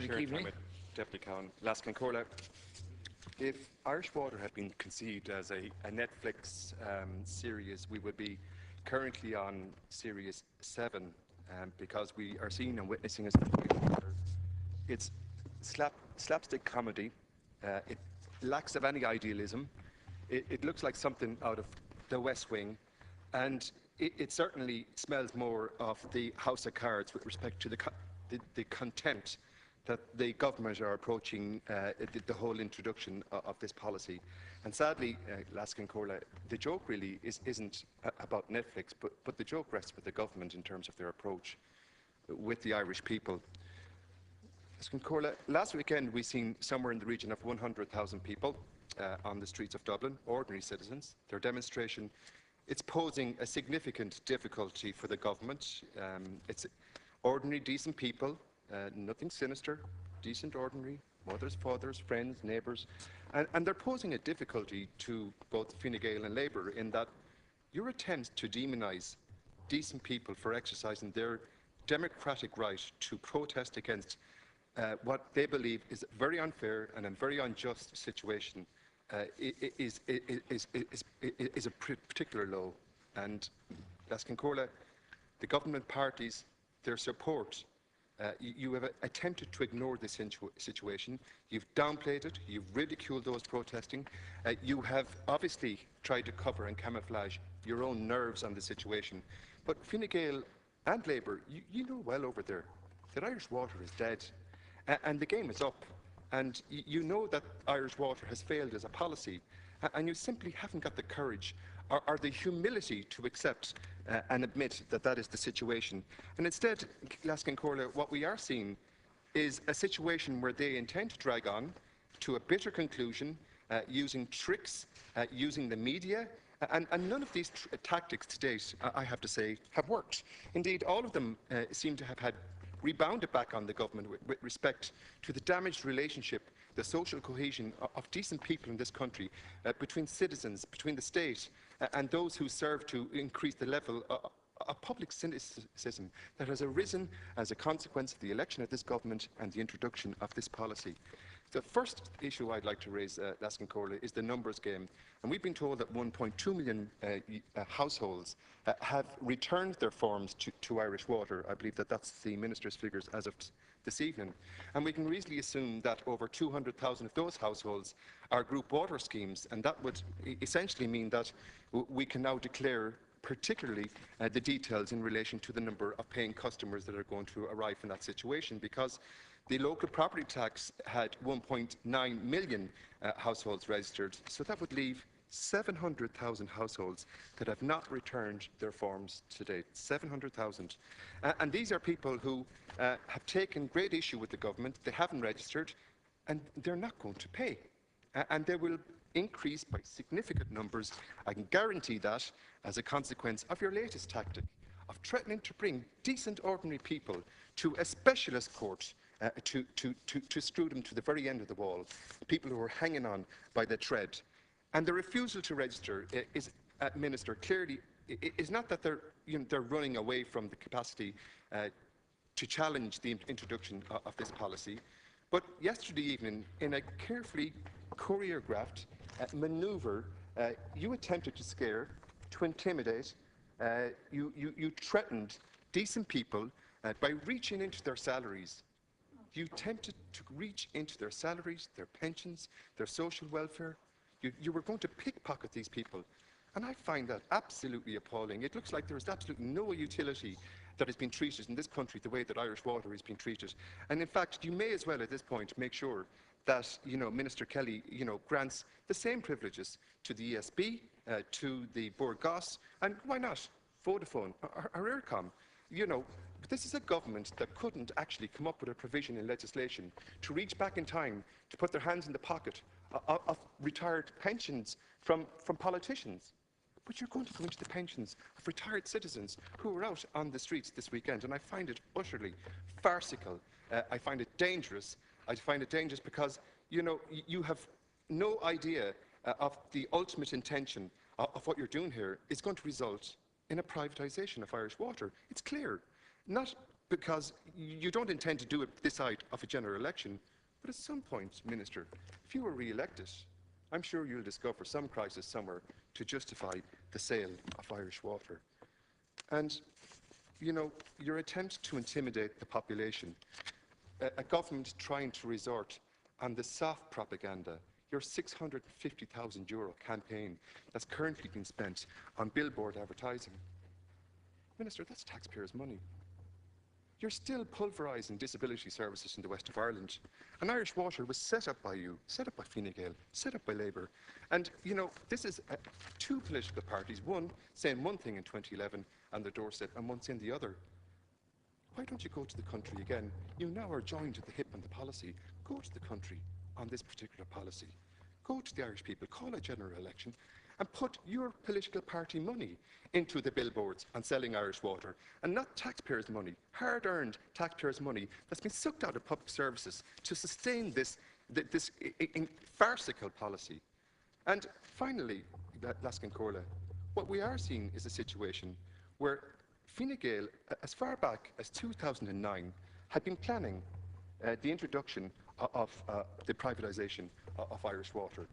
Keaveney. Deputy Cowan, Laskin Corla. If Irish Water had been conceived as a Netflix series, we would be currently on series 7 because we are seeing and witnessing a situation where it's slapstick comedy. It lacks of any idealism. It looks like something out of the West Wing, and it certainly smells more of the House of Cards with respect to the contempt that the government are approaching the whole introduction of this policy. And sadly, Laskin Corla, the joke really isn't about Netflix, but the joke rests with the government in terms of their approach with the Irish people. Laskin Corla, last weekend we seen somewhere in the region of 100,000 people on the streets of Dublin, ordinary citizens. Their demonstration, it's posing a significant difficulty for the government. It's ordinary, decent people, nothing sinister, decent, ordinary, mothers, fathers, friends, neighbours. And they're posing a difficulty to both Fine Gael and Labour in that your attempt to demonise decent people for exercising their democratic right to protest against what they believe is a very unfair and a very unjust situation is a particular low. And Laskin Corla, the government parties, their support, you have attempted to ignore this situation. You've downplayed it. You've ridiculed those protesting. You have obviously tried to cover and camouflage your own nerves on the situation. But Fine Gael and Labour, you know well over there that Irish Water is dead. And the game is up. And you know that Irish Water has failed as a policy. And you simply haven't got the courage or the humility to accept and admit that that is the situation. And instead, Laskin Corla, what we are seeing is a situation where they intend to drag on to a bitter conclusion using tricks, using the media, and none of these tactics to date, I have to say, have worked. Indeed, all of them seem to have had rebounded back on the government with respect to the damaged relationship, the social cohesion of decent people in this country, between citizens, between the state, and those who serve to increase the level of public cynicism that has arisen as a consequence of the election of this government and the introduction of this policy. The first issue I'd like to raise, Laskin Corla, is the numbers game. And we've been told that 1.2 million households have returned their forms to Irish Water. I believe that that's the Minister's figures as of this evening. And we can easily assume that over 200,000 of those households are group water schemes. And that would essentially mean that we can now declare particularly the details in relation to the number of paying customers that are going to arrive in that situation, because the local property tax had 1.9 million households registered, so that would leave 700,000 households that have not returned their forms to date. 700,000. And these are people who have taken great issue with the government, they haven't registered, and they're not going to pay. And they will increase by significant numbers. I can guarantee that as a consequence of your latest tactic of threatening to bring decent, ordinary people to a specialist court to screw them to the very end of the wall, people who are hanging on by the thread. And the refusal to register is, Minister, clearly is not that they're running away from the capacity to challenge the introduction of this policy, but yesterday evening, in a carefully choreographed manoeuvre, you attempted to scare, to intimidate, you threatened decent people by reaching into their salaries. You attempted to reach into their salaries, their pensions, their social welfare. You were going to pickpocket these people. And I find that absolutely appalling. It looks like there is absolutely no utility that has been treated in this country the way that Irish Water has been treated. And in fact, you may as well at this point make sure that Minister Kelly grants the same privileges to the ESB, to the Bord Gáis, and why not Vodafone or Eircom. This is a government that couldn't actually come up with a provision in legislation to reach back in time to put their hands in the pocket of retired pensions from politicians. But you're going to go into the pensions of retired citizens who were out on the streets this weekend, and I find it utterly farcical. I find it dangerous. I find it dangerous because, you have no idea of the ultimate intention of what you're doing here is going to result in a privatisation of Irish Water. It's clear. Not because you don't intend to do it this side of a general election. But at some point, Minister, if you were re-elected, I'm sure you'll discover some crisis somewhere to justify the sale of Irish water. And, you know, your attempt to intimidate the population, a government trying to resort on the soft propaganda, your €650,000 campaign that's currently being spent on billboard advertising. Minister, that's taxpayers' money. You're still pulverising disability services in the west of Ireland. And Irish Water was set up by you, set up by Fine Gael, set up by Labour. And, you know, this is two political parties, one saying one thing in 2011 on the doorstep and one saying the other. Why don't you go to the country again? You now are joined at the hip on the policy. Go to the country on this particular policy. Go to the Irish people, call a general election, and put your political party money into the billboards on selling Irish water, and not taxpayers' money, hard-earned taxpayers' money that's been sucked out of public services to sustain this farcical policy. And finally, Laskin Corla, what we are seeing is a situation where Fine Gael, as far back as 2009, had been planning the introduction of the privatisation of Irish water.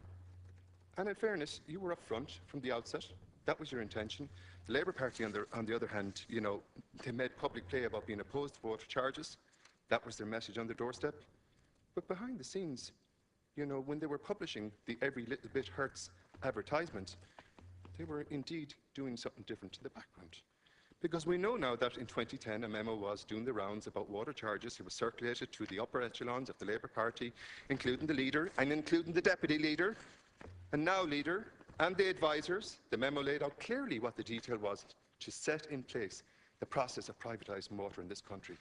And in fairness, you were up front from the outset. That was your intention. The Labour Party, on the other hand, you know, they made public play about being opposed to water charges. That was their message on the doorstep. But behind the scenes, you know, when they were publishing the Every Little Bit Hurts advertisement, they were indeed doing something different in the background. Because we know now that in 2010 a memo was doing the rounds about water charges. It was circulated to the upper echelons of the Labour Party, including the leader and including the deputy leader, and now leader, and the advisors. The memo laid out clearly what the detail was to set in place the process of privatising water in this country.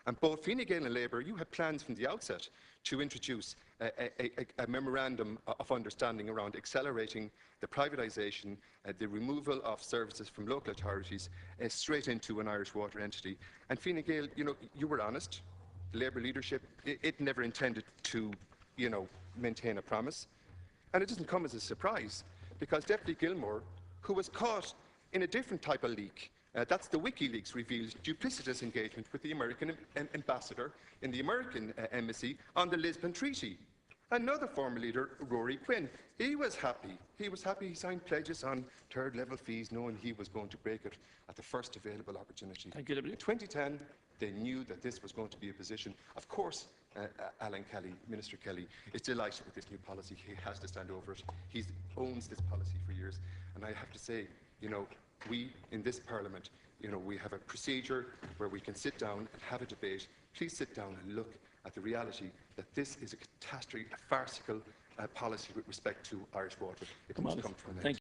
And both Fine Gael and Labour, you had plans from the outset to introduce a memorandum of understanding around accelerating the privatisation, the removal of services from local authorities straight into an Irish water entity. And Fine Gael, you know, you were honest. The Labour leadership, it never intended to, you know, maintain a promise. And it doesn't come as a surprise, because Deputy Gilmore, who was caught in a different type of leak, that's the WikiLeaks revealed duplicitous engagement with the American ambassador in the American embassy on the Lisbon Treaty. Another former leader, Rory Quinn, he was happy. He signed pledges on third-level fees, knowing he was going to break it at the first available opportunity. Thank you, In 2010, they knew that this was going to be a position. Of course, Alan Kelly, Minister Kelly, is delighted with this new policy. He has to stand over it. He owns this policy for years. And I have to say, you know, we in this Parliament, you know, we have a procedure where we can sit down and have a debate. Please sit down and look at the reality that this is a catastrophe, a farcical policy with respect to Irish water. It must come to an end.